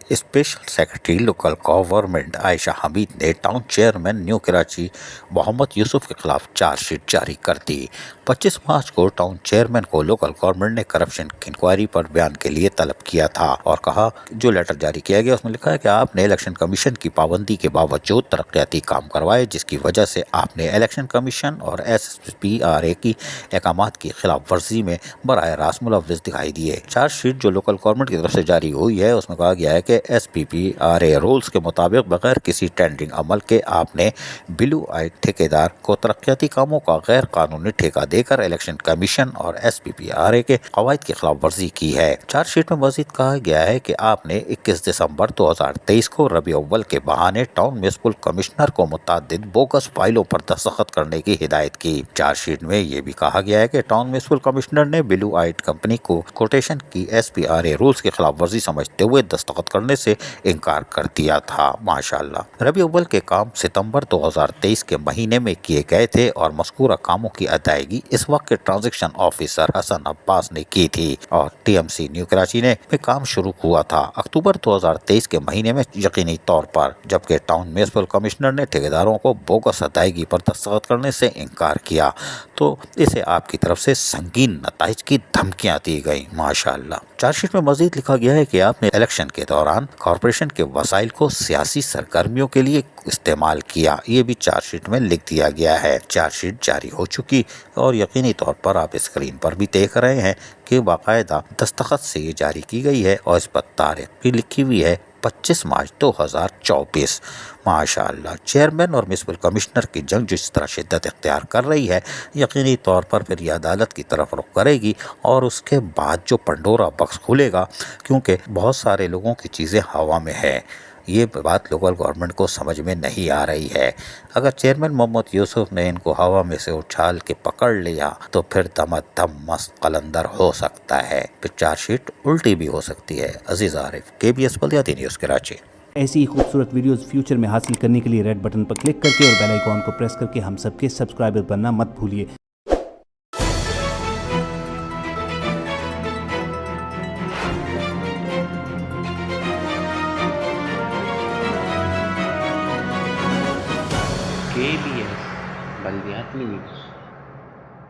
Special secretary local government عائشہ حمید نے town chairman new Karachi محمد یوسف کے خلاف چارج شیٹ جاری کر دی۔ 25 مارچ کو ٹاؤن چیئرمین کو لوکل گورنمنٹ نے کرپشن کی انکوائری پر بیان کے لیے طلب کیا تھا اور کہا جو لیٹر جاری کیا گیا اس میں لکھا ہے کہ آپ نے الیکشن کمیشن کی پابندی کے باوجود ترقیاتی کام کروائے، جس کی وجہ سے آپ نے الیکشن کمیشن اور SPRA کی احکامات کی خلاف ورزی میں براہ راست ملوث دکھائی دیے۔ چارج شیٹ جو لوکل گورنمنٹ کی طرف سے جاری ہوئی ہے اس میں کہا گیا ہے کہ SPPRA رولز کے مطابق بغیر کسی ٹینڈرنگ عمل کے آپ نے بلو آئیڈ ٹھیکیدار کو ترقیاتی کاموں کا غیر قانونی ٹھیکہ دے کر الیکشن کمیشن اور SPPRA کے قواعد کی خلاف ورزی کی ہے۔ چارج شیٹ میں مزید کہا گیا ہے کہ آپ نے 21 دسمبر 2023 کو ربیع اول کے بہانے ٹاؤن میونسپل کمشنر کو متعدد بوگس فائلوں پر دستخط کرنے کی ہدایت کی۔ چارج شیٹ میں یہ بھی کہا گیا ہے کہ ٹاؤن میونسپل کمشنر نے بلو آئیڈ کمپنی کو کوٹیشن کی SPRA رولز کی خلاف ورزی سمجھتے ہوئے دستخط کرنے سے انکار کر دیا تھا۔ ماشاءاللہ ربیع اول کے کام ستمبر 2023 کے مہینے میں کیے گئے تھے اور مذکورہ کاموں کی ادائیگی اس وقت کے ٹرانزیکشن آفیسر حسن عباس نے کی تھی اور TMC نیو کراچی نے کام شروع ہوا تھا اکتوبر 2023 کے مہینے میں یقینی طور پر، جبکہ ٹاؤن میونسپل کمشنر نے ٹھیکیداروں کو بوگس ادائیگی پر دستخط کرنے سے انکار کیا تو اسے آپ کی طرف سے سنگین نتائج کی دھمکیاں دی گئیں۔ ماشاءاللہ چارج شیٹ میں مزید لکھا گیا ہے کہ آپ نے الیکشن کے دوران کارپوریشن کے وسائل کو سیاسی سرگرمیوں کے لیے استعمال کیا، یہ بھی چارج شیٹ میں لکھ دیا گیا ہے۔ چارج شیٹ جاری ہو چکی اور یقینی طور پر آپ اسکرین پر بھی دیکھ رہے ہیں کہ باقاعدہ دستخط سے یہ جاری کی گئی ہے اور اس پر تاریخ بھی لکھی ہوئی ہے 25 مارچ 2024۔ ماشاءاللہ چیئرمین اور میونسپل کمشنر کی جنگ جس طرح شدت اختیار کر رہی ہے، یقینی طور پر پھر یہ عدالت کی طرف رخ کرے گی اور اس کے بعد جو پنڈورا باکس کھلے گا، کیونکہ بہت سارے لوگوں کی چیزیں ہوا میں ہے، یہ بات لوکل گورنمنٹ کو سمجھ میں نہیں آ رہی ہے۔ اگر چیئرمین محمد یوسف نے ان کو ہوا میں سے اچھال کے پکڑ لیا تو پھر دم مست قلندر ہو سکتا ہے، پھر چارج شیٹ الٹی بھی ہو سکتی ہے۔ عزیز عارف، KBS بلدیاتی نیوز کراچی۔ ایسی ہی خوبصورت ویڈیوز فیوچر میں حاصل کرنے کے لیے ریڈ بٹن پر کلک کر کے اور بیل آئیکن کو پریس کر کے ہم سب کے سبسکرائبر بننا مت بھولیے۔ KBS بلدیاتی نیوز۔